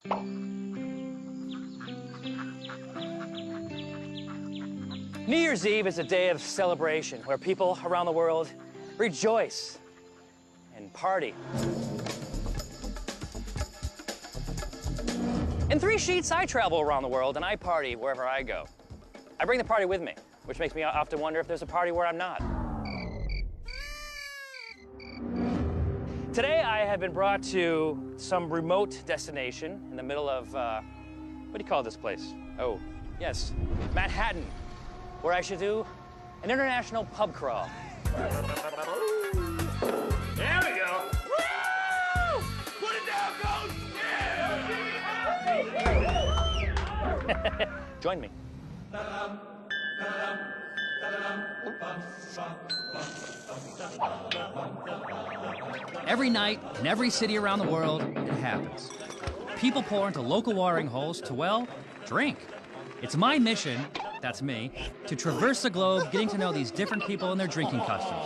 New Year's Eve is a day of celebration where people around the world rejoice and party. In 3 sheets, I travel around the world and I party wherever I go. I bring the party with me, which makes me often wonder if there's a party where I'm not. Today, I have been brought to some remote destination in the middle of, what do you call this place? Oh, yes, Manhattan, where I should do an international pub crawl. There we go. Woo! Put it down, Coach! Yeah! Join me. Every night, in every city around the world, it happens. People pour into local watering holes to, well, drink. It's my mission, that's me, to traverse the globe, getting to know these different people and their drinking customs.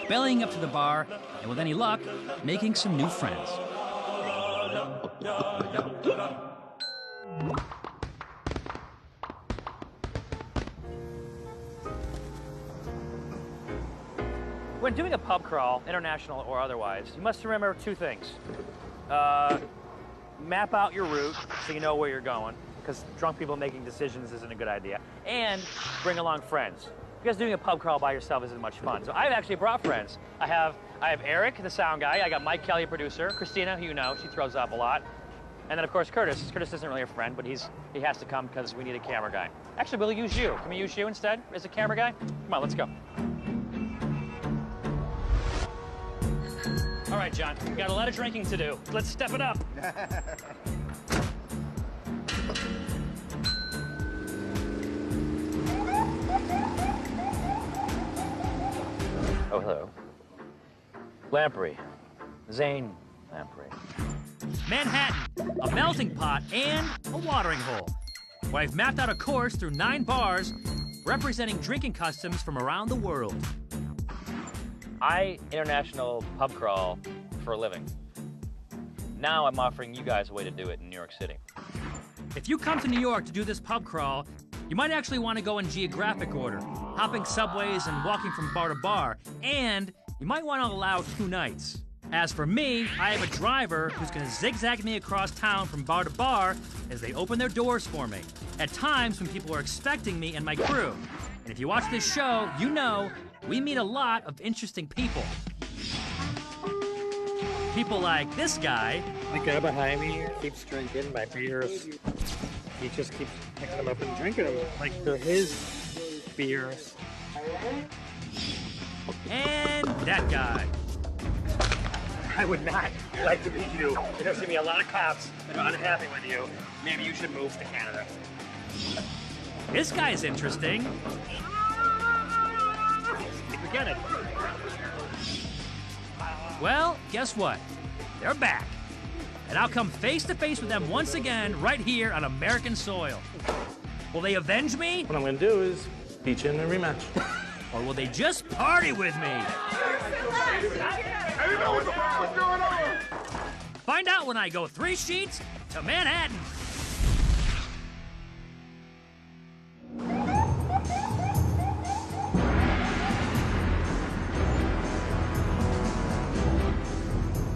Bellying up to the bar, and with any luck, making some new friends. When doing a pub crawl, international or otherwise, you must remember 2 things. Map out your route so you know where you're going, because drunk people making decisions isn't a good idea. And bring along friends, because doing a pub crawl by yourself isn't much fun. So I've actually brought friends. I have Eric, the sound guy. I got Mike Kelly, producer. Christina, who you know, she throws up a lot. And then, of course, Curtis. Curtis isn't really a friend, but he has to come because we need a camera guy. Actually, we'll use you. Can we use you instead as a camera guy? Come on, let's go. All right, John, we've got a lot of drinking to do. Let's step it up. Oh, hello. Lamprey. Zane Lamprey. Manhattan, a melting pot and a watering hole, where I've mapped out a course through 9 bars representing drinking customs from around the world. I international pub crawl for a living. Now I'm offering you guys a way to do it in New York City. If you come to New York to do this pub crawl, you might actually want to go in geographic order, hopping subways and walking from bar to bar, and you might want to allow 2 nights. As for me, I have a driver who's going to zigzag me across town from bar to bar as they open their doors for me, at times when people are expecting me and my crew. And if you watch this show, you know we meet a lot of interesting people. People like this guy. The guy behind me keeps drinking my beers. He just keeps picking them up and drinking them like they're his beers. And that guy. I would not like to meet you. There's going to be a lot of cops that are unhappy with you. Maybe you should move to Canada. This guy's interesting. Forget it. Well, guess what? They're back. And I'll come face to face with them once again right here on American soil. Will they avenge me? What I'm going to do is beat you in a rematch. Or will they just party with me? Hey, you know what's going on? Find out when I go 3 sheets to Manhattan.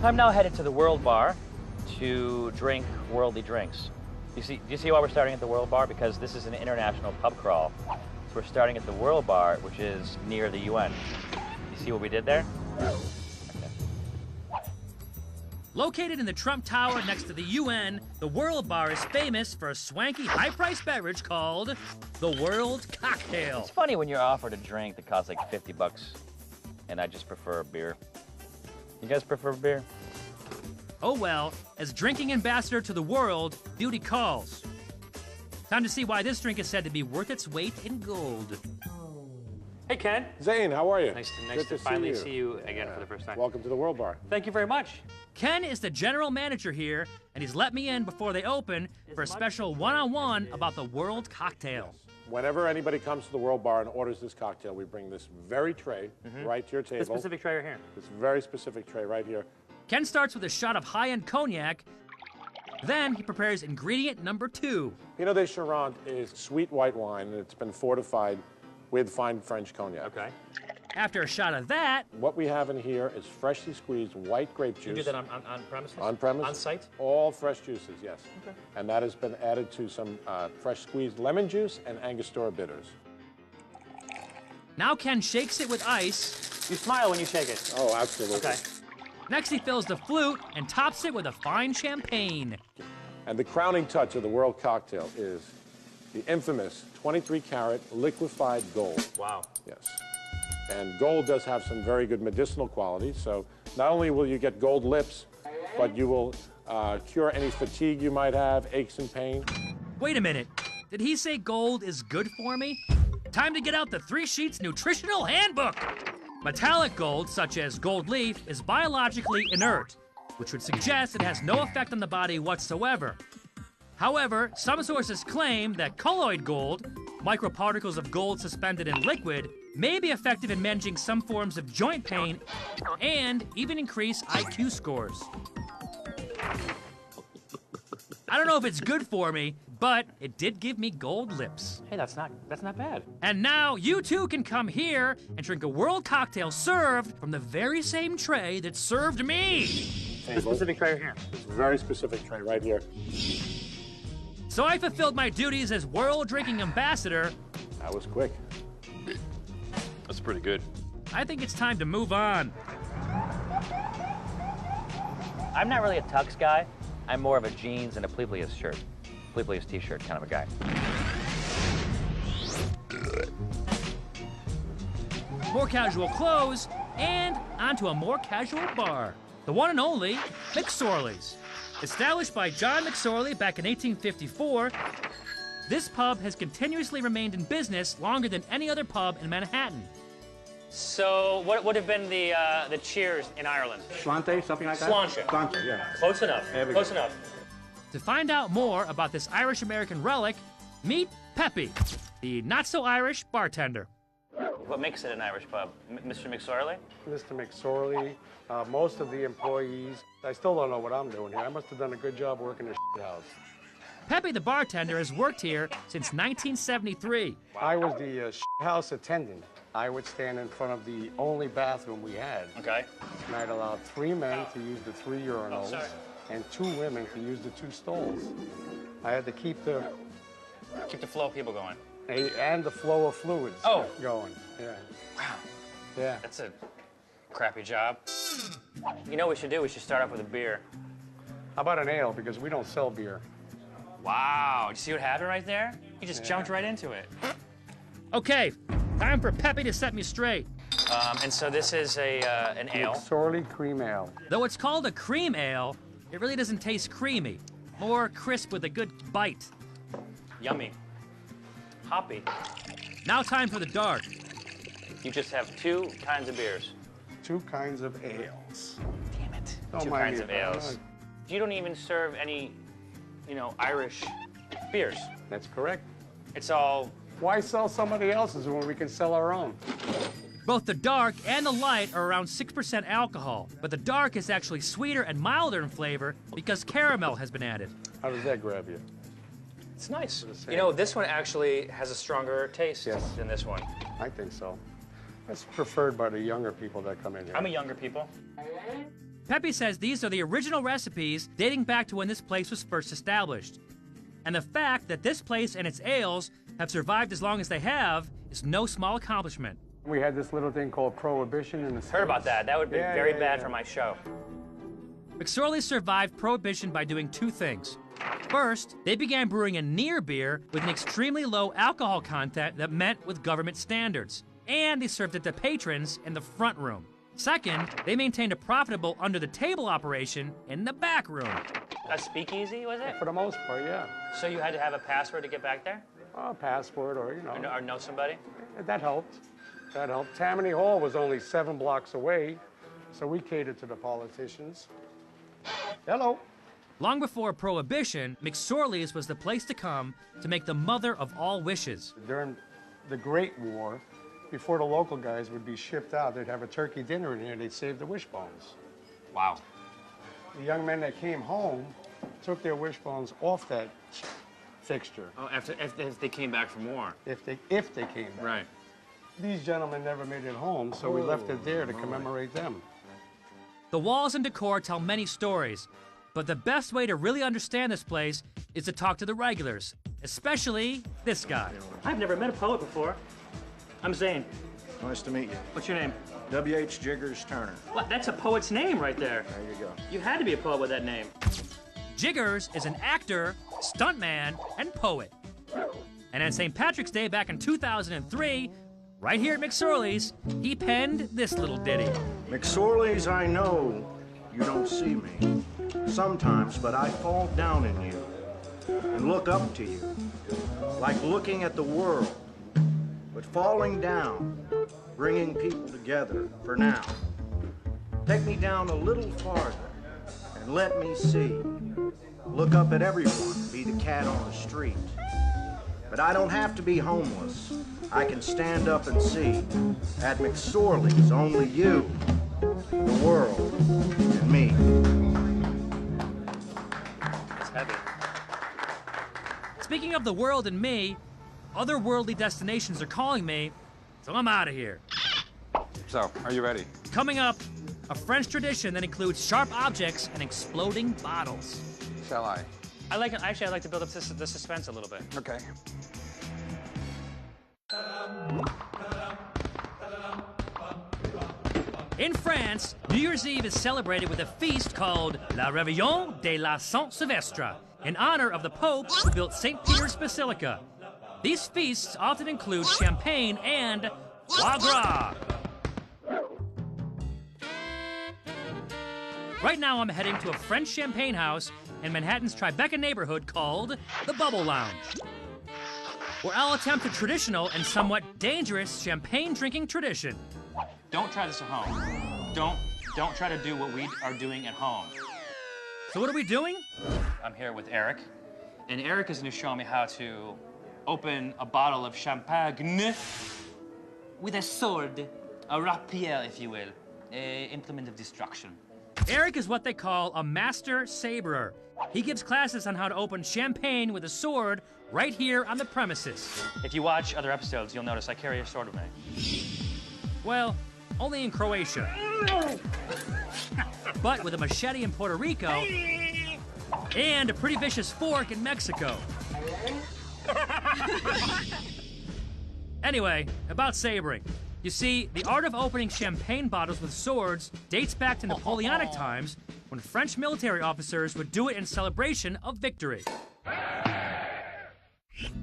I'm now headed to the World Bar to drink worldly drinks. Do you see why we're starting at the World Bar? Because this is an international pub crawl. So we're starting at the World Bar, which is near the UN. You see what we did there? Okay. Located in the Trump Tower next to the UN, the World Bar is famous for a swanky, high-priced beverage called the World Cocktail. It's funny when you're offered a drink that costs like $50, and I just prefer a beer. You guys prefer beer? Oh well, as drinking ambassador to the world, duty calls. Time to see why this drink is said to be worth its weight in gold. Hey, Ken. Zane, how are you? Nice to finally see you again for the first time. Welcome to the World Bar. Thank you very much. Ken is the general manager here, and he's let me in before they open for a special one-on-one about the World Cocktail. Whenever anybody comes to the World Bar and orders this cocktail, we bring this very tray right to your table. This specific tray right here. This very specific tray right here. Ken starts with a shot of high-end cognac, Then he prepares ingredient number 2. Pinot de Charente is sweet white wine, and it's been fortified with fine French cognac. Okay. After a shot of that, What we have in here is freshly squeezed white grape juice. You do that on premises? On premise? On site? All fresh juices, yes. Okay. And that has been added to some fresh squeezed lemon juice and Angostura bitters. now Ken shakes it with ice. You smile when you shake it. Oh, absolutely. Okay. Next, he fills the flute and tops it with a fine champagne. And the crowning touch of the world cocktail is the infamous 23-carat liquefied gold. Wow. Yes. And gold does have some very good medicinal qualities. So not only will you get gold lips, but you will cure any fatigue you might have, aches and pain. Wait a minute. Did he say gold is good for me? Time to get out the 3 Sheets Nutritional Handbook. Metallic gold, such as gold leaf, is biologically inert, which would suggest it has no effect on the body whatsoever. However, some sources claim that colloid gold, microparticles of gold suspended in liquid, may be effective in managing some forms of joint pain and even increase IQ scores. I don't know if it's good for me, but it did give me gold lips. Hey, that's not bad. And now you too can come here and drink a world cocktail served from the very same tray that served me. The Specific tray here. very specific tray right here. So I fulfilled my duties as world drinking ambassador. That was quick. That's pretty good. I think it's time to move on. I'm not really a tux guy. I'm more of a jeans and a Pleblius shirt. Pleblius t-shirt kind of a guy. More casual clothes, and onto a more casual bar. The one and only McSorley's. Established by John McSorley back in 1854, this pub has continuously remained in business longer than any other pub in Manhattan. So, what would have been the cheers in Ireland? Slante, something like that? Sláinte. Slante, yeah. Close enough. There we Close go. enough. To find out more about this Irish-American relic, meet Peppy, the not-so-Irish bartender. What makes it an Irish pub? Mr. McSorley? Mr. McSorley, most of the employees, I still don't know what I'm doing here. I must have done a good job working the house. Peppy, the bartender, has worked here since 1973. I was the house attendant. I would stand in front of the only bathroom we had. Okay. And I'd allow 3 men to use the 3 urinals and 2 women to use the 2 stalls. I had to keep the flow of people going. and the flow of fluids going. Yeah. Wow. Yeah. That's a crappy job. You know what we should do? We should start off with a beer. How about an ale? Because we don't sell beer. Wow. Did you see what happened right there? He just jumped right into it. Okay, time for Peppy to set me straight. And so this is an ale. McSorley cream ale. Though it's called a cream ale, it really doesn't taste creamy. More crisp with a good bite. Yummy. Hoppy. Now time for the dark. You just have 2 kinds of beers. 2 kinds of ales. Damn it. Don't 2 mind kinds me of if I ales. don't. You don't even serve any, Irish beers. That's correct. It's all... Why sell somebody else's when we can sell our own? Both the dark and the light are around 6% alcohol, but the dark is actually sweeter and milder in flavor because caramel has been added. How does that grab you? It's nice. the same. You know, this one actually has a stronger taste Yes. than this one. I think so. That's preferred by the younger people that come in here. I'm a younger people. Peppy says these are the original recipes dating back to when this place was first established. And the fact that this place and its ales have survived as long as they have is no small accomplishment. We had this little thing called Prohibition in the Heard about that. That would be Yeah, very yeah, bad yeah. for my show. McSorley survived Prohibition by doing 2 things. First, they began brewing a near beer with an extremely low alcohol content that met with government standards, and they served it to patrons in the front room. Second, they maintained a profitable under-the-table operation in the back room. A speakeasy, was it? For the most part, yeah. So you had to have a password to get back there? A password or, Or know somebody? that helped. That helped. Tammany Hall was only 7 blocks away, so we catered to the politicians. Hello. Long before Prohibition, McSorley's was the place to come to make the mother of all wishes. During the Great War, before the local guys would be shipped out, they'd have a turkey dinner in here, they'd save the wishbones. Wow. The young men that came home took their wishbones off that fixture. Oh, if they came back from war. If they came back. Right. These gentlemen never made it home, so we left it there to commemorate them. The walls and decor tell many stories, but the best way to really understand this place is to talk to the regulars, especially this guy. I've never met a poet before. I'm Zane. Nice to meet you. What's your name? W.H. Jiggers Turner. What? That's a poet's name right there. There you go. You had to be a poet with that name. Jiggers is an actor, stuntman, and poet. And on St. Patrick's Day back in 2003, right here at McSorley's, he penned this little ditty. McSorley's, I know you don't see me sometimes, but I fall down in you and look up to you, like looking at the world, but falling down, bringing people together for now. Take me down a little farther and let me see. Look up at everyone, be the cat on the street. But I don't have to be homeless. I can stand up and see. At McSorley's, only you, the world, and me. It's heavy. Speaking of the world and me, other worldly destinations are calling me, so I'm out of here. So, are you ready? Coming up, a French tradition that includes sharp objects and exploding bottles. Shall I? I'd like to build up the suspense a little bit. Okay. In France, New Year's Eve is celebrated with a feast called La Réveillon de la Saint-Sylvestre, in honor of the Pope who built St. Peter's Basilica. These feasts often include champagne and foie gras. Right now, I'm heading to a French champagne house in Manhattan's Tribeca neighborhood called the Bubble Lounge, where I'll attempt a traditional and somewhat dangerous champagne drinking tradition. Don't try this at home. Don't try to do what we are doing at home. So what are we doing? I'm here with Eric, and Eric is going to show me how to open a bottle of champagne with a sword, a rapier, if you will, an implement of destruction. Eric is what they call a master saberer. He gives classes on how to open champagne with a sword right here on the premises. If you watch other episodes, you'll notice I carry a sword with me. Well, only in Croatia. But with a machete in Puerto Rico and a pretty vicious fork in Mexico. Anyway, about sabering. You see, the art of opening champagne bottles with swords dates back to Napoleonic times when French military officers would do it in celebration of victory.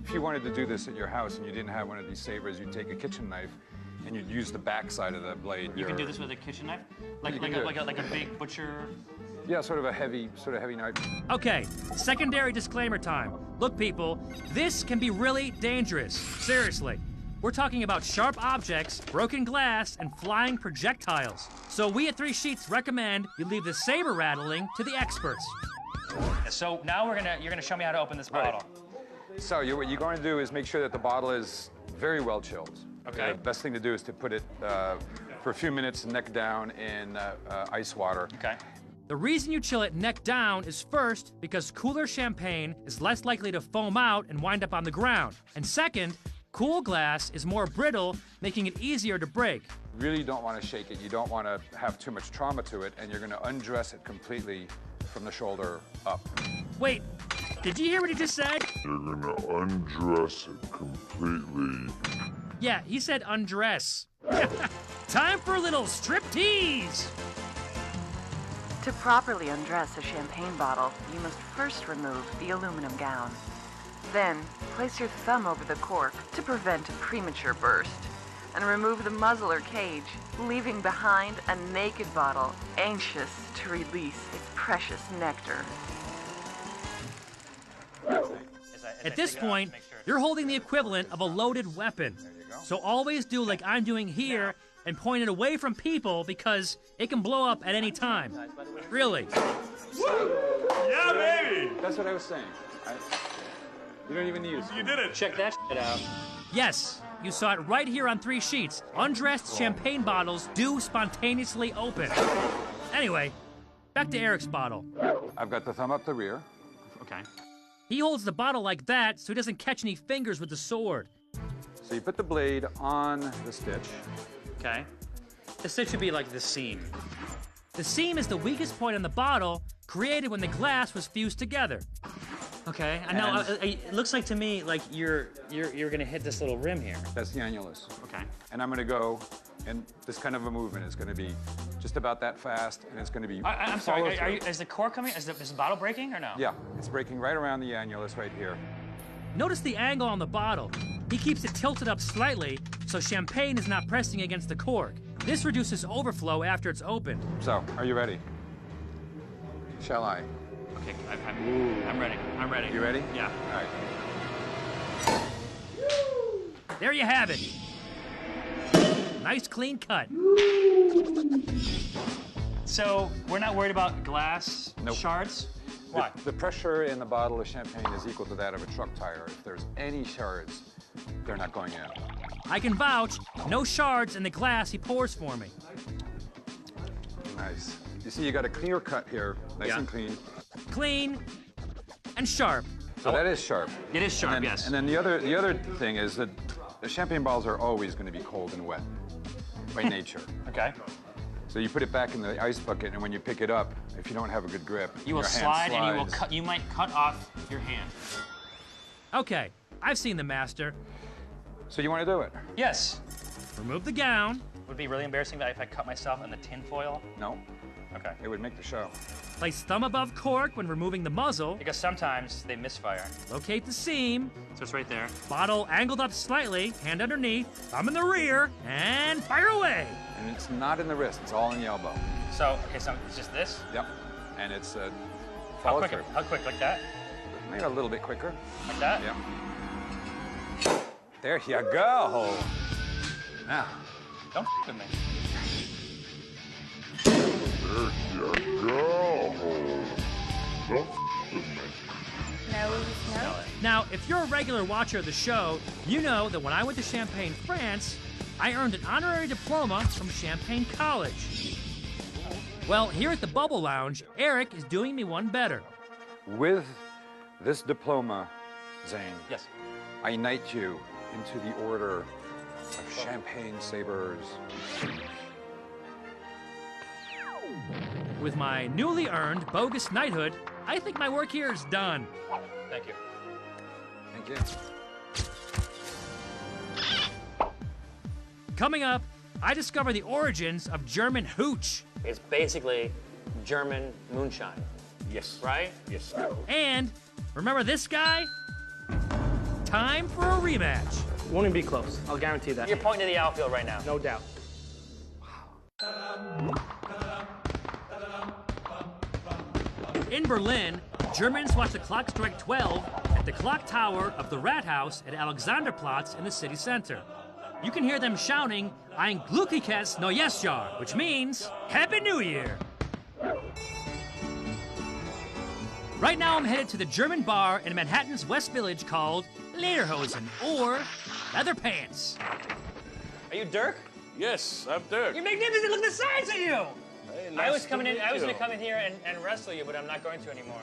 If you wanted to do this at your house and you didn't have one of these sabers, you'd take a kitchen knife and you'd use the back side of the blade. You can do this with a kitchen knife? Like a big butcher? Yeah, sort of a heavy knife. Okay, secondary disclaimer time. Look, people, this can be really dangerous. Seriously. We're talking about sharp objects, broken glass, and flying projectiles. So we at 3 Sheets recommend you leave the saber rattling to the experts. So now you're gonna show me how to open this bottle. So what you're going to do is make sure that the bottle is very well chilled. Okay. The best thing to do is to put it for a few minutes neck down in ice water. Okay. The reason you chill it neck down is first, because cooler champagne is less likely to foam out and wind up on the ground. And second, cool glass is more brittle, making it easier to break. Really don't want to shake it. You don't want to have too much trauma to it, and you're going to undress it completely from the shoulder up. Wait, did you hear what he just said? You're gonna undress it completely. Yeah, he said undress. Time for a little striptease! To properly undress a champagne bottle, you must first remove the aluminum gown. Then, place your thumb over the cork to prevent a premature burst, and remove the muzzle or cage, leaving behind a naked bottle, anxious to release its precious nectar. At this point, you're holding the equivalent of a loaded weapon. So always do like I'm doing here and point it away from people because it can blow up at any time. Really. Yeah, baby! That's what I was saying. You don't even need You did it. Check that shit out. Yes, you saw it right here on 3 Sheets. Undressed champagne bottles do spontaneously open. Anyway, back to Eric's bottle. I've got the thumb up the rear. Okay. He holds the bottle like that so he doesn't catch any fingers with the sword. So you put the blade on the stitch. Okay. The stitch should be like the seam. The seam is the weakest point on the bottle, created when the glass was fused together. Okay, I know. It looks like to me like you're gonna hit this little rim here. That's the annulus. Okay. And I'm gonna go, and this kind of a movement is gonna be just about that fast, and it's gonna be. I'm sorry. Is the core coming? Is the bottle breaking or no? Yeah, it's breaking right around the annulus right here. Notice the angle on the bottle. He keeps it tilted up slightly so champagne is not pressing against the cork. This reduces overflow after it's opened. So, are you ready? Shall I? Okay, I'm ready. I'm ready. You ready? Yeah. All right. There you have it. Nice clean cut. So we're not worried about glass shards? Why? The pressure in the bottle of champagne is equal to that of a truck tire. If there's any shards, they're not going in. I can vouch, no shards in the glass he pours for me. Nice. You see, you got a clear cut here, nice and clean. Clean and sharp. So that is sharp. It is sharp, and then, yes. And then the other thing is that the champagne bottles are always going to be cold and wet by nature. Okay. So you put it back in the ice bucket, and when you pick it up, if you don't have a good grip, you will your hand slide and you will slides. cut. You might cut off your hand. Okay, I've seen the master. So you want to do it? Yes. Remove the gown. Would it be really embarrassing if I cut myself in the tin foil? No. Okay. It would make the show. Place thumb above cork when removing the muzzle. Because sometimes they misfire. Locate the seam. So it's right there. Bottle angled up slightly, hand underneath, thumb in the rear, and fire away. And it's not in the wrist, it's all in the elbow. So, okay, so it's just this? Yep. And it's How quick? How quick? Like that? Maybe a little bit quicker. Like that? Yeah. There you go. Now. Don't with me. There you go. Don't with me. No. Now, if you're a regular watcher of the show, you know that when I went to Champaign, France, I earned an honorary diploma from Champaign College. Well, here at the Bubble Lounge, Eric is doing me one better. With this diploma, Zane, yes, I knight you into the order of Champagne Sabers. With my newly earned bogus knighthood, I think my work here is done. Thank you. Thank you. Coming up, I discover the origins of German hooch. It's basically German moonshine. Yes. Right? Yes. And remember this guy? Time for a rematch. Won't even be close. I'll guarantee that. You're pointing to the outfield right now. No doubt. In Berlin, Germans watch the clock strike 12 at the clock tower of the Rathaus at Alexanderplatz in the city center. You can hear them shouting, Ein glückliches neues Jahr, which means Happy New Year. Right now I'm headed to the German bar in Manhattan's West Village called Lederhosen, or Leather Pants. Are you Dirk? Yes, I'm Dirk. You're magnificent. Look at the size of you. Hey, I was nice coming to in. meet I was you. going to come in here and wrestle you, but I'm not going to anymore.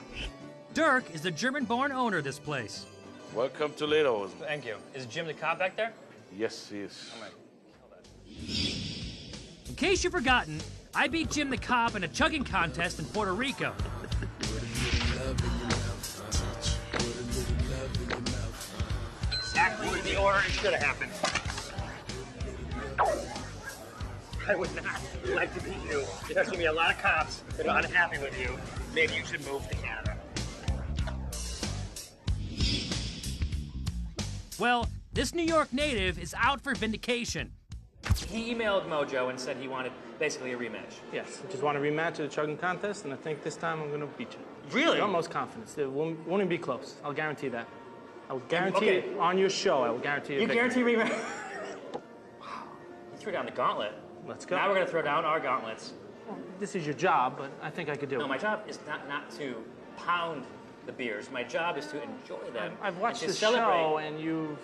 Dirk is the German-born owner of this place. Welcome to Lederhosen. Thank you. Is Jim the cop back there? Yes, he is. I'm gonna kill that. In case you've forgotten, I beat Jim the Cop in a chugging contest in Puerto Rico. Exactly the order it should have happened. I would not like to beat you. There's gonna be a lot of cops that are unhappy with you. Maybe you should move to Canada. Well, this New York native is out for vindication. He emailed Mojo and said he wanted basically a rematch. Yes, I just want a rematch of the chugging contest, and I think this time I'm going to beat you. Really? The utmost confidence. It won't even be close. I'll guarantee that. I will guarantee Okay. it on your show. I will guarantee You victory. guarantee rematch? Wow. You threw down the gauntlet. Let's go. Now we're gonna throw down our gauntlets. This is your job, but I think I could do No, it. my job is not to pound the beers. My job is to enjoy them. I've watched and the to celebrate. show, and you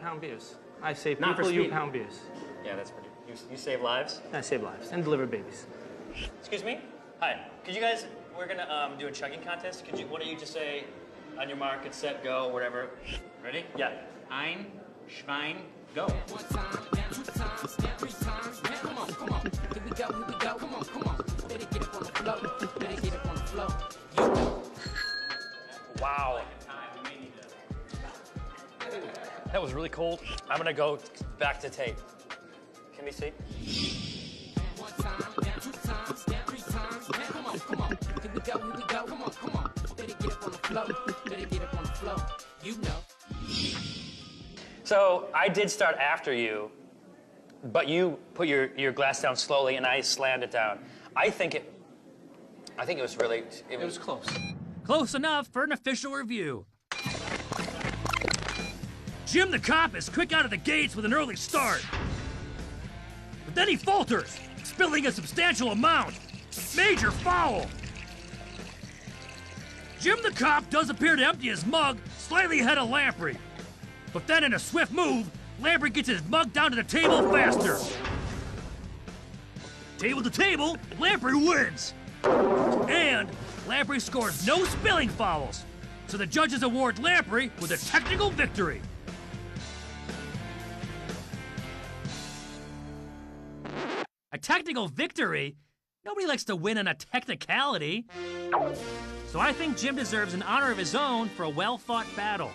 pound beers. I save Not for people, you speed. pound beers. Yeah, that's pretty. You save lives. I save lives and deliver babies. Excuse me. Hi. Could you guys? We're gonna do a chugging contest. Why don't you just say On your mark, get set, go, whatever. Ready? Yeah. Ein, Schwein, go. Wow. That was really cold. I'm gonna go back to tape. Can we see? So I did start after you, but you put your glass down slowly and I slammed it down. I think it was really, it was close. Close enough for an official review. Jim the cop is quick out of the gates with an early start. But then he falters, spilling a substantial amount. Major foul. Jim the cop does appear to empty his mug slightly ahead of Lamprey. But then in a swift move, Lamprey gets his mug down to the table faster. Table to table, Lamprey wins. And Lamprey scores no spilling fouls. So the judges award Lamprey with a technical victory. A technical victory? Nobody likes to win on a technicality. So I think Jim deserves an honor of his own for a well-fought battle.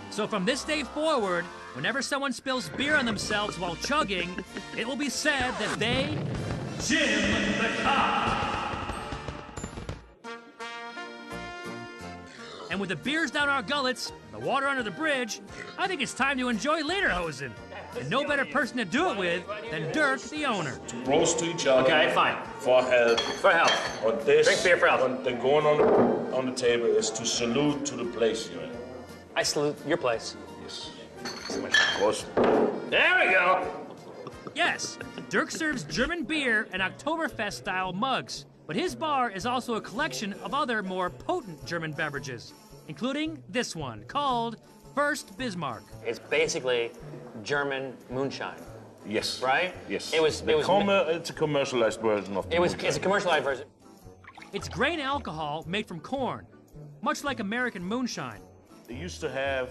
So from this day forward, whenever someone spills beer on themselves while chugging, it will be said that they... Jim the Cop! And with the beers down our gullets, the water under the bridge, I think it's time to enjoy Lederhosen. And no better person to do it with than Dirk, the owner. Roast to each other. Okay, fine. For health. For health. Or this, drink beer for health. And then going on the table is to salute to the place you're in. I salute your place. Yes. Of course. There we go. Yes, Dirk serves German beer and Oktoberfest-style mugs, but his bar is also a collection of other more potent German beverages, including this one called First Bismarck. It's basically German moonshine. Yes. Right? Yes. It's a commercialized version of the moonshine. It's a commercialized version. It's grain alcohol made from corn, much like American moonshine. They used to have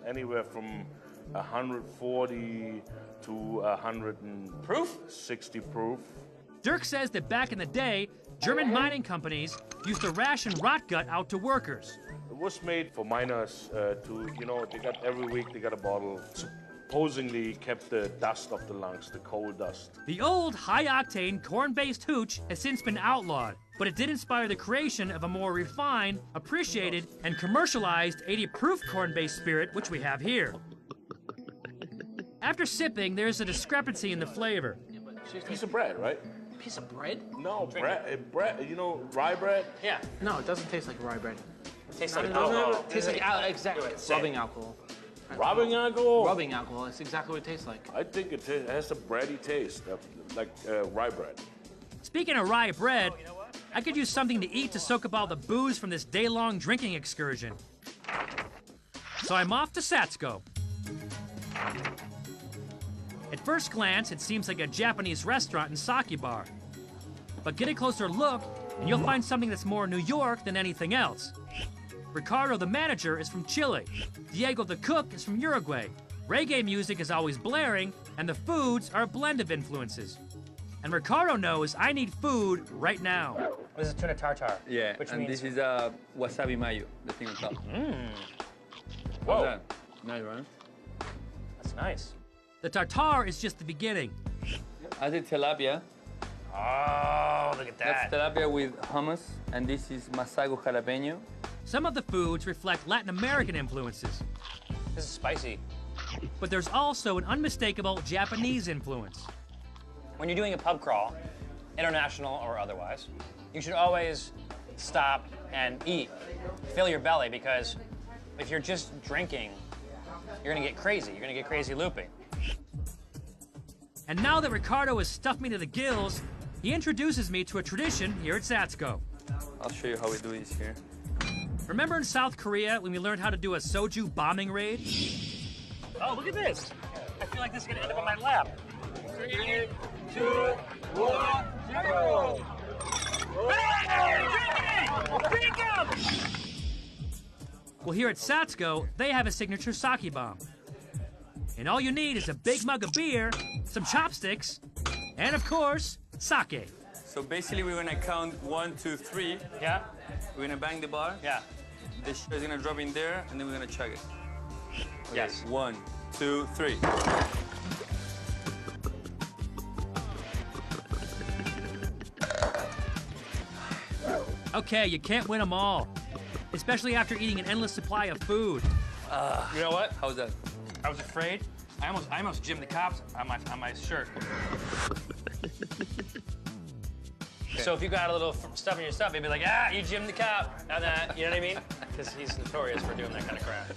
anywhere from 140 to 160 proof. Dirk says that back in the day, German mining companies used to ration rot gut out to workers. It was made for miners they got every week they got a bottle. Supposedly kept the dust of the lungs, the coal dust. The old high-octane corn-based hooch has since been outlawed, but it did inspire the creation of a more refined, appreciated, and commercialized 80-proof corn-based spirit, which we have here. After sipping, there's a discrepancy in the flavor. Piece of bread, right? Piece of bread? No, bread. You know, rye bread? Yeah. No, it doesn't taste like rye bread. It tastes like alcohol. It tastes like exactly rubbing alcohol. Rubbing alcohol? Rubbing alcohol. That's exactly what it tastes like. I think it has a bready taste, like rye bread. Speaking of rye bread, I could use something to eat to soak up all the booze from this day-long drinking excursion. So I'm off to Satsko. At first glance, it seems like a Japanese restaurant and sake bar. But get a closer look, and you'll find something that's more New York than anything else. Ricardo, the manager, is from Chile. Diego, the cook, is from Uruguay. Reggae music is always blaring, and the foods are a blend of influences. And Ricardo knows I need food right now. This is tuna tartare. Yeah, which and means... this is wasabi mayo, the thing on top. Whoa. Nice, right? That's nice. The tartare is just the beginning. As it's tilapia. Oh, look at that. That's tilapia with hummus, and this is masago jalapeño. Some of the foods reflect Latin American influences. This is spicy. But there's also an unmistakable Japanese influence. When you're doing a pub crawl, international or otherwise, you should always stop and eat. Fill your belly, because if you're just drinking, you're gonna get crazy. You're gonna get crazy looping. And now that Ricardo has stuffed me to the gills, he introduces me to a tradition here at Satsko. I'll show you how we do this here. Remember in South Korea when we learned how to do a soju bombing raid? Oh, look at this. I feel like this is gonna end up on my lap. 3, 2, 1, 0. Hey! Drink him! Well, here at Satsuko, they have a signature sake bomb. And all you need is a big mug of beer, some chopsticks, and of course, sake. So basically, we're gonna count 1, 2, 3. Yeah? We're gonna bang the bar. Yeah. The shot is gonna drop in there, and then we're gonna chug it. Okay. Yes. 1, 2, 3. Okay, you can't win them all, especially after eating an endless supply of food. You know what? How's that? I was afraid. I almost jimmed the cops on my shirt. So if you got a little stuff in your stuff, they'd be like, ah, you jimmed the cop. And you know what I mean? Because he's notorious for doing that kind of crap.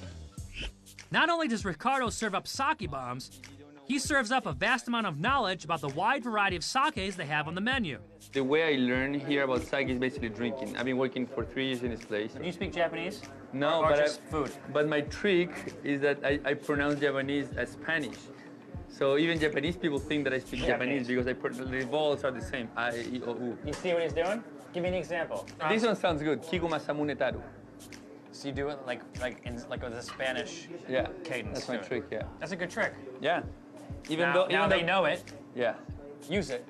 Not only does Ricardo serve up sake bombs, he serves up a vast amount of knowledge about the wide variety of sakes they have on the menu. The way I learned here about sake is basically drinking. I've been working for 3 years in this place. Do you speak Japanese? No, or but just food? But my trick is that I pronounce Japanese as Spanish. So even Japanese people think that I speak Japanese because the vowels are the same. I, I, O, U. You see what he's doing? Give me an example. This one sounds good. Kiku masamune taru. So you do it like with a Spanish cadence. That's my trick, yeah. That's a good trick. Yeah. Even Now though they know it. Yeah. Use it.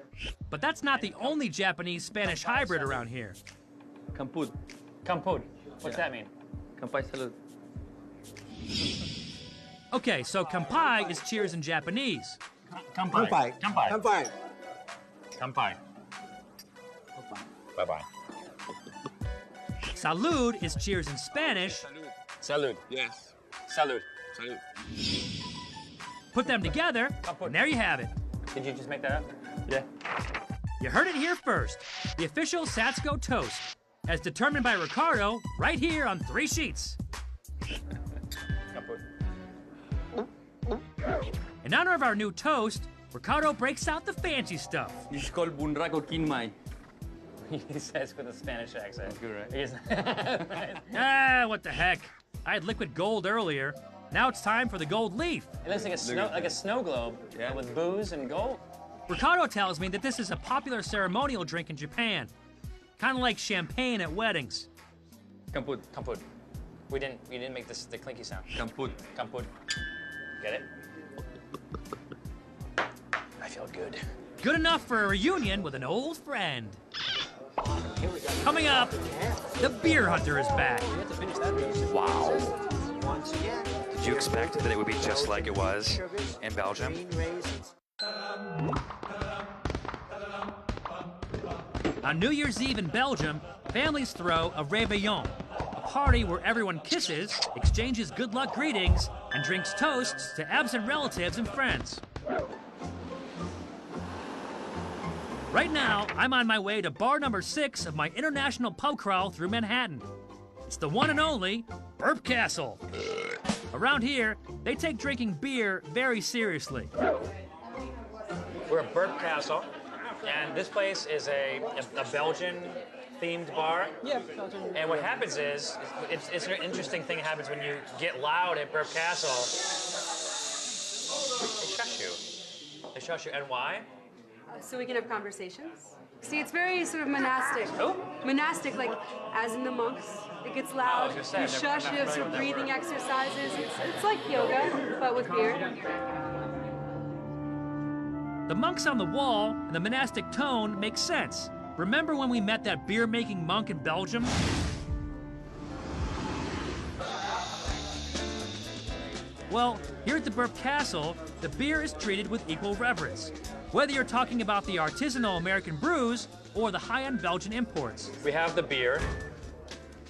But that's not the only Japanese-Spanish hybrid around here. Kampud. Kampud. What's that mean? Kampai salud. Okay, so kampai is cheers in Japanese. Kampai. Kampai. Kampai. Kampai. Kampai. Bye-bye. Salud is cheers in Spanish. Salud. Yes. Salud. Salud. Put them together, and there you have it. Did you just make that up? Yeah. You heard it here first. The official Satsuko toast, as determined by Ricardo, right here on 3 sheets. In honor of our new toast, Ricardo breaks out the fancy stuff. This is called bunraku kinmai. He says with a Spanish accent. That's good, right? Ah, what the heck. I had liquid gold earlier. Now it's time for the gold leaf. It looks like a snow globe with booze and gold. Ricardo tells me that this is a popular ceremonial drink in Japan. Kind of like champagne at weddings. Kampud. Kampud. We didn't make the clinky sound. Kampud. Kampud. Get it? I feel good. Good enough for a reunion with an old friend. Coming up, the beer hunter is back. Wow. Did you expect that it would be just like it was in Belgium? On New Year's Eve in Belgium, families throw a réveillon, a party where everyone kisses, exchanges good luck greetings, and drinks toasts to absent relatives and friends. Right now, I'm on my way to bar number 6 of my international pub crawl through Manhattan. It's the one and only Burp Castle. Around here, they take drinking beer very seriously. We're at Burp Castle, and this place is a Belgian-themed bar. Yeah, Belgian. And what happens is, it's an interesting thing that happens when you get loud at Burp Castle. They shush you. They shush you. And why? So we can have conversations. See, it's very sort of monastic. Oh? Monastic, like as in the monks. It gets loud. I was gonna You say, shush. You have sort of breathing exercises. It's like yoga, but with beer. The monks on the wall and the monastic tone make sense. Remember when we met that beer-making monk in Belgium? Well, here at the Burp Castle, the beer is treated with equal reverence. Whether you're talking about the artisanal American brews or the high-end Belgian imports. We have the beer,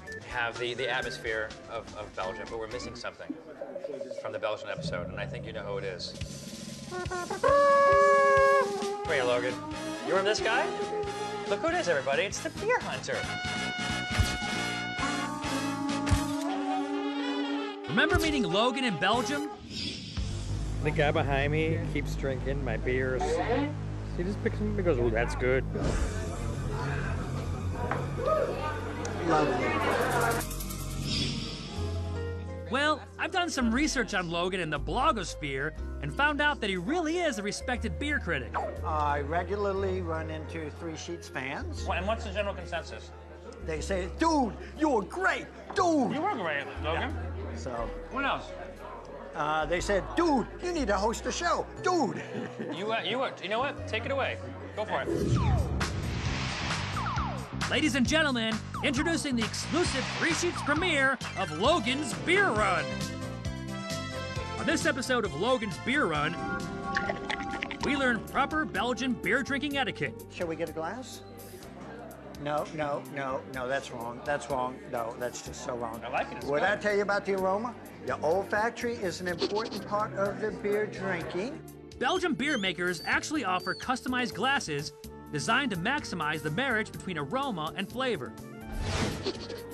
we have the atmosphere of Belgium, but we're missing something from the Belgian episode, and I think you know who it is. Come here, Logan. You remember this guy? Look who it is, everybody. It's the beer hunter. Remember meeting Logan in Belgium? The guy behind me keeps drinking my beers. He just picks them up and goes, oh, that's good. Well, I've done some research on Logan in the blogosphere and found out that he really is a respected beer critic. I regularly run into 3 Sheets fans. And what's the general consensus? They say, dude, you were great, dude. You were great, Logan. Yeah. So. What else? They said, dude, you need to host a show, dude. You know what? Take it away. Go for it. Ladies and gentlemen, introducing the exclusive Free Sheets premiere of Logan's Beer Run. On this episode of Logan's Beer Run, we learn proper Belgian beer drinking etiquette. Shall we get a glass? No, that's wrong. That's wrong. No, that's just so wrong. I like it. What I tell you about the aroma? The olfactory is an important part of the beer drinking. Belgian beer makers actually offer customized glasses designed to maximize the marriage between aroma and flavor.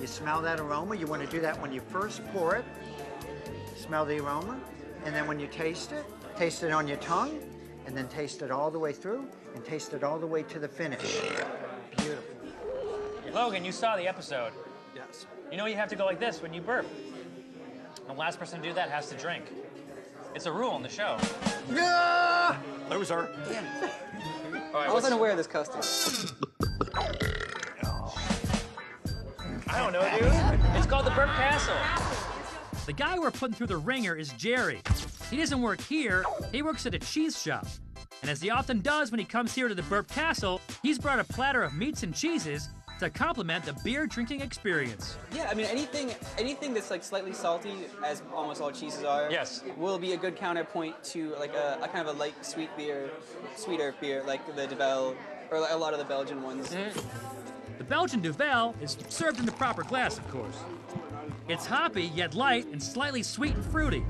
You smell that aroma. You want to do that when you first pour it. Smell the aroma. And then when you taste it on your tongue, and then taste it all the way through, and taste it all the way to the finish. Beautiful. Logan, you saw the episode. Yes. You know you have to go like this when you burp. The last person to do that has to drink. It's a rule in the show. Yeah! Loser. Yeah. All right, I wasn't aware of this custom. I don't know, dude. It's called the Burp Castle. The guy we're putting through the ringer is Jerry. He doesn't work here, he works at a cheese shop. And as he often does when he comes here to the Burp Castle, he's brought a platter of meats and cheeses to complement the beer drinking experience. Yeah, I mean, anything that's like slightly salty, as almost all cheeses are, yes, will be a good counterpoint to like a kind of a light sweeter beer, like the Duvel, or like a lot of the Belgian ones. The Belgian Duvel is served in the proper glass, of course. It's hoppy, yet light, and slightly sweet and fruity.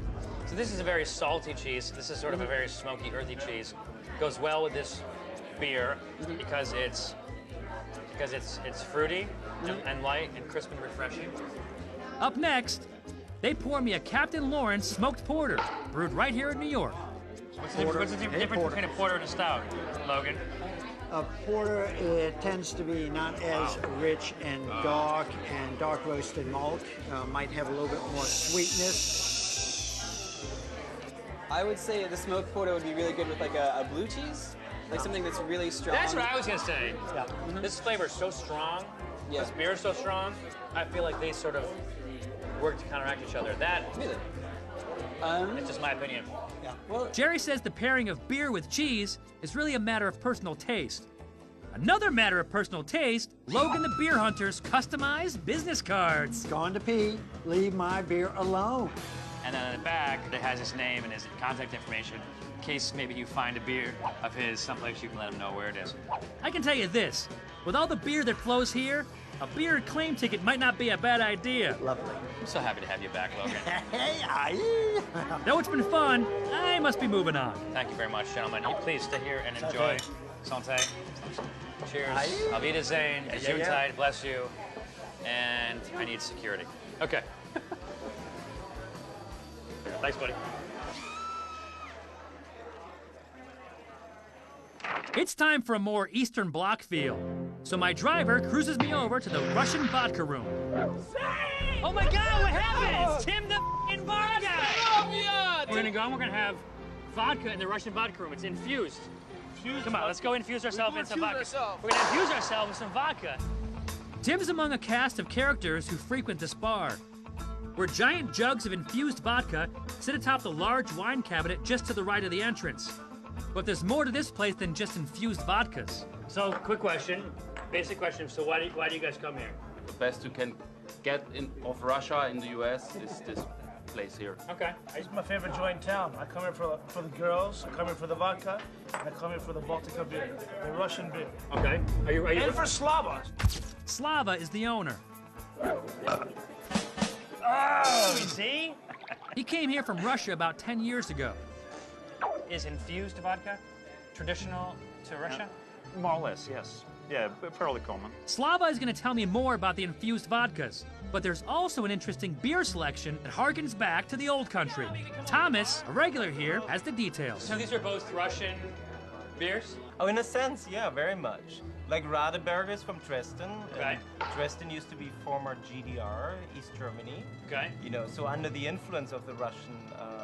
So this is a very salty cheese. This is sort of a very smoky, earthy cheese. Goes well with this beer because it's fruity and light and crisp and refreshing. Up next, they pour me a Captain Lawrence smoked porter, brewed right here in New York. What's the difference between a porter and a stout, Logan? A porter, it tends to be not as rich and dark roasted malt. Might have a little bit more sweetness. I would say the smoked porter would be really good with like a blue cheese, like something that's really strong. That's what I was gonna say. Yeah. This flavor is so strong. Yeah. This beer is so strong. I feel like they sort of work to counteract each other. That really. It's just my opinion. Yeah. Well, Jerry says the pairing of beer with cheese is really a matter of personal taste. Another matter of personal taste, Logan the Beer Hunter's customized business cards. Gone to pee, leave my beer alone. And then on the back, it has his name and his contact information in case maybe you find a beer of his someplace you can let him know where it is. I can tell you this, with all the beer that flows here, a beer claim ticket might not be a bad idea. Lovely. I'm so happy to have you back, Logan. Though it's been fun, I must be moving on. Thank you very much, gentlemen. You please stay here and enjoy. Santé. Cheers. Auf Wiedersehen. Gesundheit. Bless you. And I need security. Okay. Thanks, buddy. It's time for a more Eastern Bloc feel. So my driver cruises me over to the Russian vodka room. Oh my God, what happened? It's Tim the f***ing bar guy. We're gonna go and we're gonna have vodka in the Russian vodka room. It's infused. Come on, let's go infuse ourselves in some vodka. We're gonna infuse ourselves with some vodka. Tim's among a cast of characters who frequent this bar, where giant jugs of infused vodka sit atop the large wine cabinet just to the right of the entrance. But there's more to this place than just infused vodkas. So, quick question, basic question. So why do you guys come here? The best you can get of Russia in the US is this place here. Okay. It's my favorite joint in town. I come here for the girls, I come here for the vodka, and I come here for the Baltica beer, the Russian beer. Okay. Are you And for Slava. Slava is the owner. Oh, you see? He came here from Russia about 10 years ago. Is infused vodka traditional to Russia? More or less, yes. Yeah, fairly common. Slava is going to tell me more about the infused vodkas, but there's also an interesting beer selection that harkens back to the old country. Thomas, a regular here, has the details. So these are both Russian beers? Oh, in a sense, yeah, very much. Like Radeberger is from Dresden. Okay. Dresden used to be former GDR, East Germany. Okay. You know, so under the influence of the Russian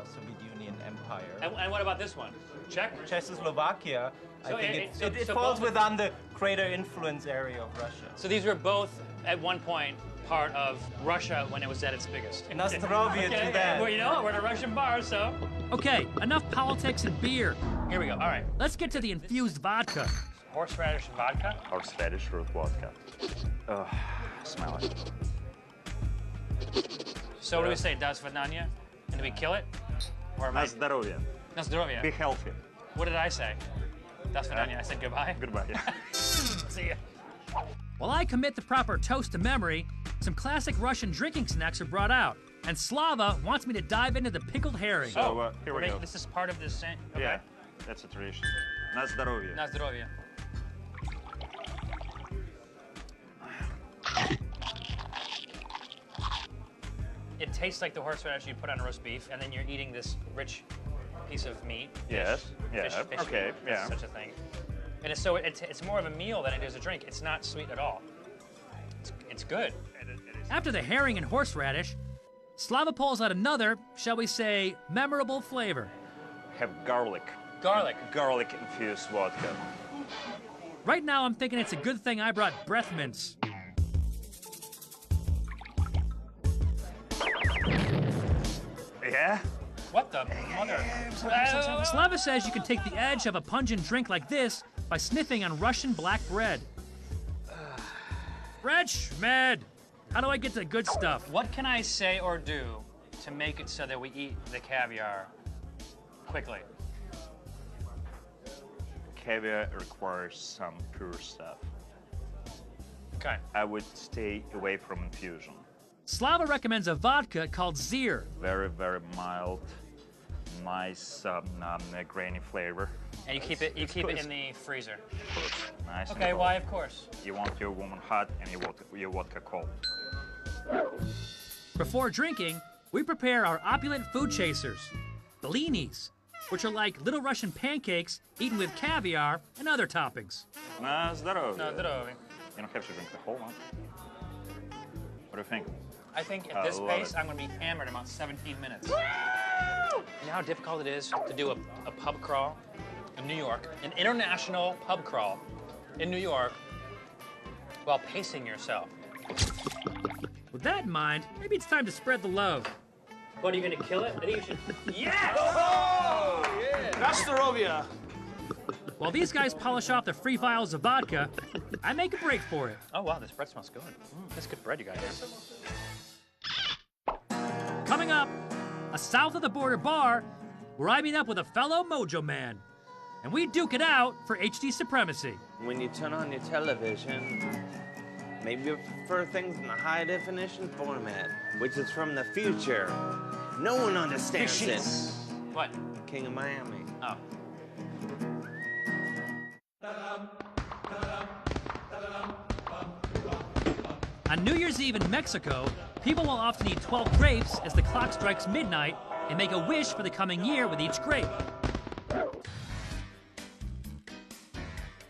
Soviet Union Empire. And what about this one? Czech? Czechoslovakia I think it falls within the greater influence area of Russia. So these were both, at one point, part of Russia when it was at its biggest. Nostrovia to that. Well, you know what? We're in a Russian bar, so. Okay, enough politics and beer. Here we go. All right. Let's get to the infused vodka. Horseradish and vodka? Horseradish root vodka. Smell it. So what do we say, do svidaniya? And do we kill it? Or Na zdrowie. Na zdrowie. Be healthy. What did I say? Do svidaniya. I said goodbye? Goodbye, yeah. See ya. While I commit the proper toast to memory, some classic Russian drinking snacks are brought out. And Slava wants me to dive into the pickled herring. So, here we go. This is part of this. Okay. Yeah, that's a tradition. Na zdrowie. Na zdrowie. It tastes like the horseradish you put on roast beef, and then you're eating this rich piece of meat. Yes, Fish, yeah, fish, okay, yeah. Such a thing. And it's more of a meal than it is a drink. It's not sweet at all. It's good. After the herring and horseradish, Slava pulls out another, shall we say, memorable flavor. Have garlic. Garlic. Garlic infused vodka. Right now, I'm thinking it's a good thing I brought breath mints. Yeah? What the mother? Slava says you can take the edge of a pungent drink like this by sniffing on Russian black bread. Bread schmed. How do I get to the good stuff? What can I say or do to make it so that we eat the caviar quickly? Caviar requires some pure stuff. Okay. I would stay away from infusion. Slava recommends a vodka called Zir. Very, very mild, nice, grainy flavor. And you keep it in the freezer. Of course, nice. Okay, why of course? You want your woman hot and your vodka cold. Before drinking, we prepare our opulent food chasers, blinis, which are like little Russian pancakes eaten with caviar and other toppings. Na zdrowie. Na zdrowie. You don't have to drink the whole one. What do you think? I think at this pace, I'm going to be hammered in about 17 minutes. You know how difficult it is to do a pub crawl in New York, an international pub crawl in New York, while pacing yourself. With that in mind, maybe it's time to spread the love. What, are you going to kill it? I think you should... Yes! Oh, yeah! Nastarovia! While these guys polish off the free vials of vodka, I make a break for it. Oh, wow, this bread smells good. That's good bread you got here. Coming up, a south-of-the-border bar where I meet up with a fellow mojo man. And we duke it out for HD supremacy. When you turn on your television, maybe you prefer things in the high definition format, which is from the future. No one understands it. What? King of Miami. Oh. On New Year's Eve in Mexico, people will often eat 12 grapes as the clock strikes midnight and make a wish for the coming year with each grape.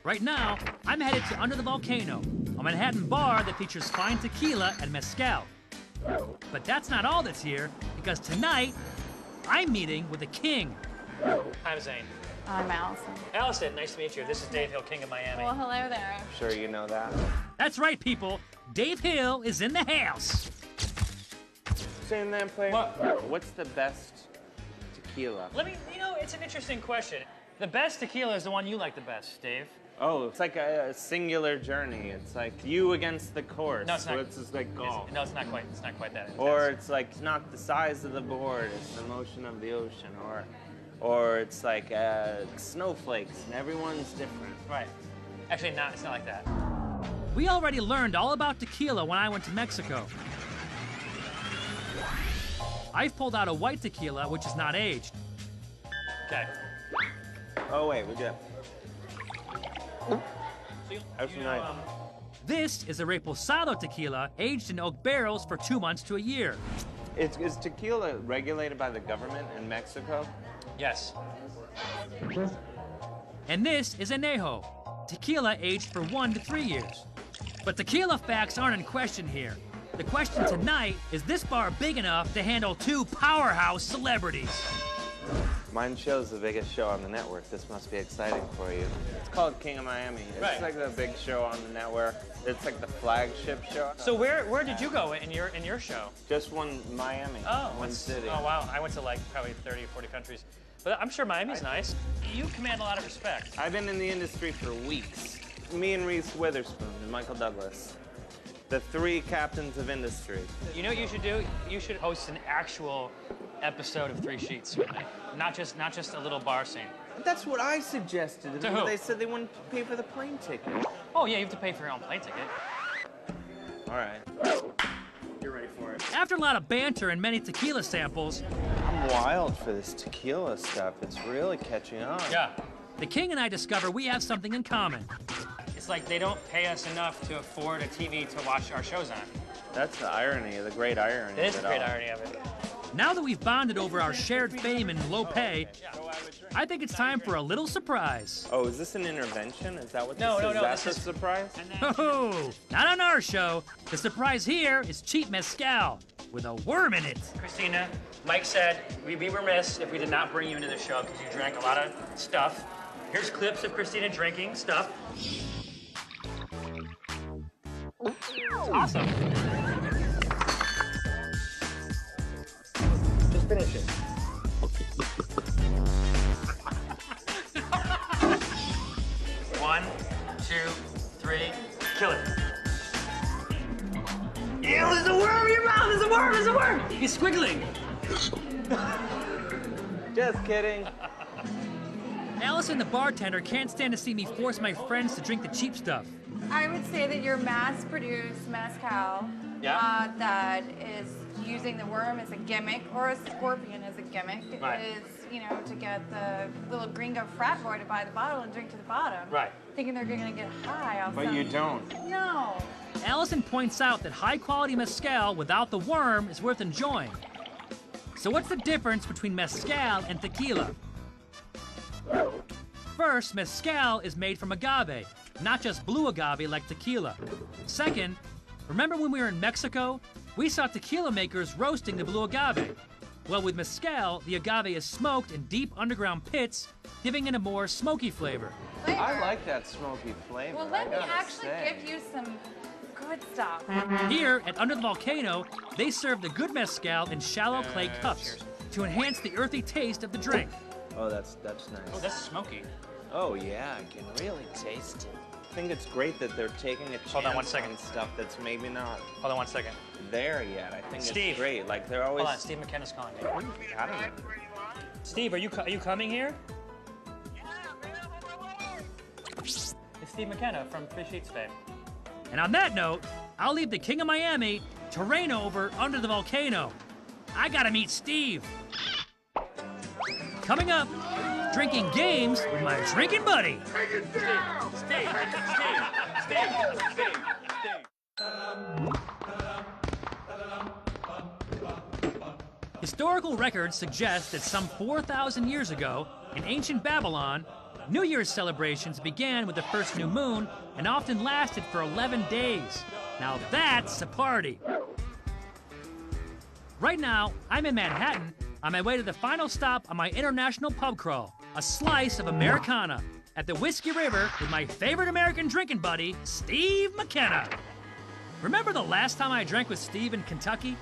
Right now, I'm headed to Under the Volcano, a Manhattan bar that features fine tequila and mezcal. But that's not all that's here, because tonight, I'm meeting with the king. I'm Zane. I'm Allison. Allison, nice to meet you. This is Dave Hill, King of Miami. Well, hello there. Sure you know that. That's right, people. Dave Hill is in the house. Saying that, player. What's the best tequila? It's an interesting question. The best tequila is the one you like the best, Dave. Oh, it's like a singular journey. It's like you against the course. No, it's not. So it's just like golf. No, it's not quite. It's not quite that intense. Or it's like it's not the size of the board. It's the motion of the ocean. Or it's like snowflakes, and everyone's different. Right. Actually, it's not like that. We already learned all about tequila when I went to Mexico. I've pulled out a white tequila, which is not aged. Okay. Oh, wait, we do. That's nice. This is a Reposado tequila, aged in oak barrels for 2 months to a year. Is tequila regulated by the government in Mexico? Yes. And this is Añejo, tequila aged for 1 to 3 years. But tequila facts aren't in question here. The question tonight is this bar big enough to handle 2 powerhouse celebrities? Mine show's the biggest show on the network. This must be exciting for you. It's called King of Miami. It's Right. like the big show on the network. It's like the flagship show. So where did you go in your show? Just one Miami. Oh, one city. Oh wow, I went to like probably 30 or 40 countries. But I'm sure Miami's nice. You command a lot of respect. I've been in the industry for weeks. Me and Reese Witherspoon and Michael Douglas. The 3 captains of industry. You know what you should do? You should host an actual episode of 3 Sheets with me. Not just a little bar scene. That's what I suggested. To who? They said they wouldn't pay for the plane ticket. Oh yeah, you have to pay for your own plane ticket. All right. You're ready for it. After a lot of banter and many tequila samples, I'm wild for this tequila stuff. It's really catching on. Yeah. the King and I discover we have something in common. It's like they don't pay us enough to afford a TV to watch our shows on. That's the irony, the great irony. It is of the it great all. irony of it. Now that we've bonded over our shared fame and low pay, I think it's time for a little surprise. Oh, is this an intervention? Is that what No, this no, is? no, That's this a is- surprise? Oh, not on our show. The surprise here is cheap mezcal with a worm in it. Christina, Mike said we'd be remiss if we did not bring you into the show because you drank a lot of stuff. Here's clips of Christina drinking stuff. It's awesome. Just finish it. One, two, three, kill it. Ew, there's a worm in your mouth! There's a worm! There's a worm! He's squiggling. Just kidding. Allison, the bartender, can't stand to see me force my friends to drink the cheap stuff. I would say that your mass-produced mezcal that is using the worm as a gimmick or a scorpion as a gimmick Right. is, you know, to get the little gringo frat boy to buy the bottle and drink to the bottom. Right. Thinking they're going to get high off But some- you don't. No. Allison points out that high-quality mezcal without the worm is worth enjoying. So what's the difference between mezcal and tequila? First, mezcal is made from agave, not just blue agave like tequila. Second, remember when we were in Mexico? We saw tequila makers roasting the blue agave. Well, with mezcal, the agave is smoked in deep underground pits, giving it a more smoky flavor. I like that smoky flavor. Well, let I me gotta actually say. give you some good stuff. Here at Under the Volcano, they serve the good mezcal in shallow clay cups to enhance the earthy taste of the drink. Oh, that's nice. Oh, that's smoky. Oh yeah, I can really taste it. I think it's great that they're taking a chance Hold on 1 second. on stuff that's maybe not Hold on 1 second. there yet. I think Steve. it's great. Like they're always. Hold on, Steve McKenna's calling me. I don't know. Steve, are you coming here? It's Steve McKenna from Fish Eats fame. And on that note, I'll leave the King of Miami to reign over Under the Volcano. I gotta meet Steve. Coming up, drinking games with my drinking buddy. Historical records suggest that some 4,000 years ago, in ancient Babylon, New Year's celebrations began with the first new moon and often lasted for 11 days. Now that's a party. Right now, I'm in Manhattan on my way to the final stop on my international pub crawl, a slice of Americana at the Whiskey River with my favorite American drinking buddy, Steve McKenna. Remember the last time I drank with Steve in Kentucky?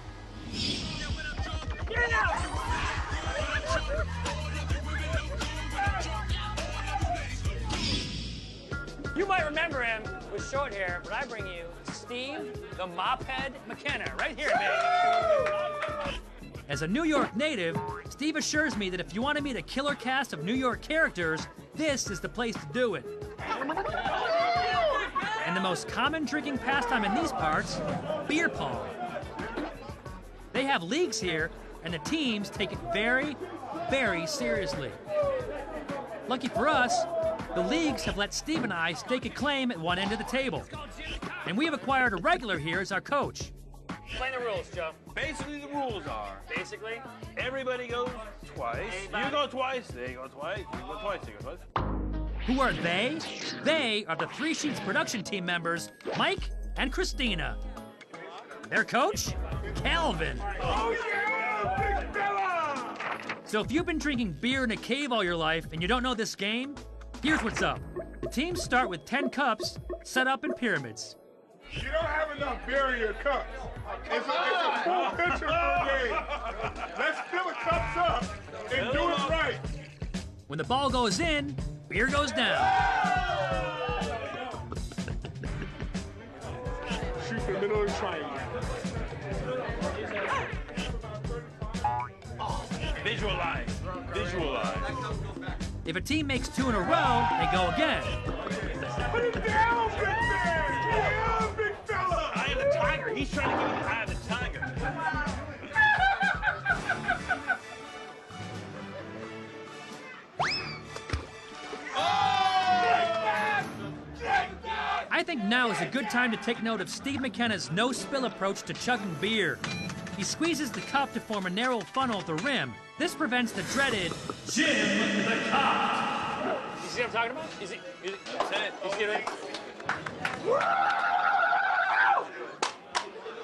You might remember him with short hair, but I bring you Steve the Mophead McKenna right here, baby. As a New York native, Steve assures me that if you want to meet a killer cast of New York characters, this is the place to do it. And the most common drinking pastime in these parts, beer pong. They have leagues here, and the teams take it very, very seriously. Lucky for us, the leagues have let Steve and I stake a claim at one end of the table. And we have acquired a regular here as our coach. Explain the rules, Joe. Basically, the rules are Basically, everybody goes twice. You go twice, they go twice, you go twice, they go twice. Who are they? They are the Three Sheets production team members, Mike and Christina. Their coach, Calvin. Oh yeah, big fella! So So if you've been drinking beer in a cave all your life and you don't know this game, here's what's up. The teams start with 10 cups set up in pyramids. You don't have enough beer in your cups. It's a full pitcher per game. Let's fill the cups up and do it right. When the ball goes in, beer goes down. Shoot the middle of the triangle. Visualize. Visualize. If a team makes 2 in a row, they go again. Put it down, big man! Put it down, big fella! I am the tiger. He's trying to give me the eye of the tiger. I think now is a good time to take note of Steve McKenna's no-spill approach to chugging beer. He squeezes the cup to form a narrow funnel at the rim. This prevents the dreaded Jim the Cup. You see what I'm talking about? You see it?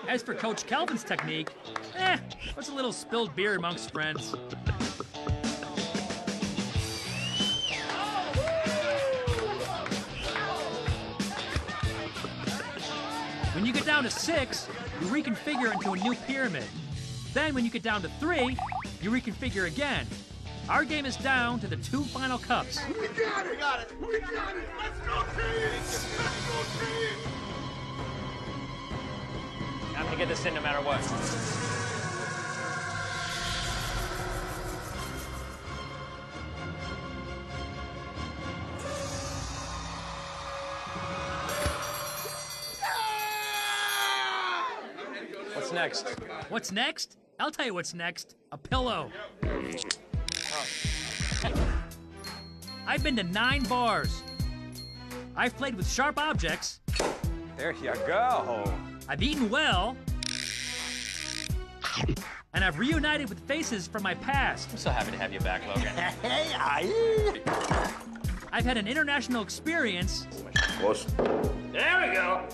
As for Coach Calvin's technique, what's a little spilled beer amongst friends? When you get down to 6, you reconfigure into a new pyramid. Then when you get down to 3, you reconfigure again. Our game is down to the 2 final cups. We got it! We got it! We got it! Let's go, team! Let's go, team! I'm gonna get this in no matter what. What's next? What's next? I'll tell you what's next. A pillow. I've been to 9 bars. I've played with sharp objects. There you go. I've eaten well. And I've reunited with faces from my past. I'm so happy to have you back, Logan. I've had an international experience. There we go.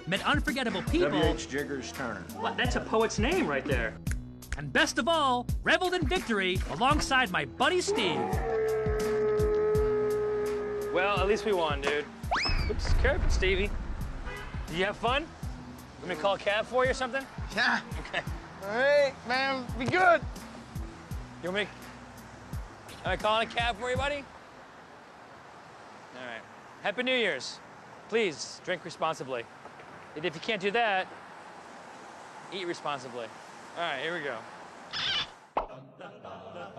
Met unforgettable people. W.H. Jigger's Turner. What? That's a poet's name right there. And best of all, reveled in victory alongside my buddy Steve. Well, at least we won, dude. Oops, careful, Stevie. Did you have fun? Want me to call a cab for you or something? Yeah. Okay. All right, man. Be good. You want me? Am I calling a cab for you, buddy? All right. Happy New Year's. Please drink responsibly. And if you can't do that, eat responsibly. All right, here we go.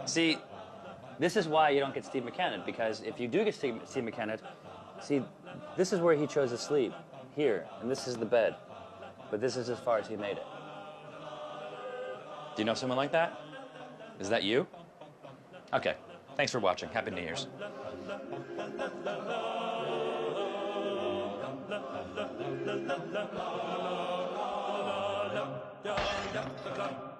See, this is why you don't get Steve McKenna, because if you do get Steve McKenna, see, this is where he chose to sleep, here, and this is the bed. But this is as far as he made it. Do you know someone like that? Is that you? Okay, thanks for watching. Happy New Year's. La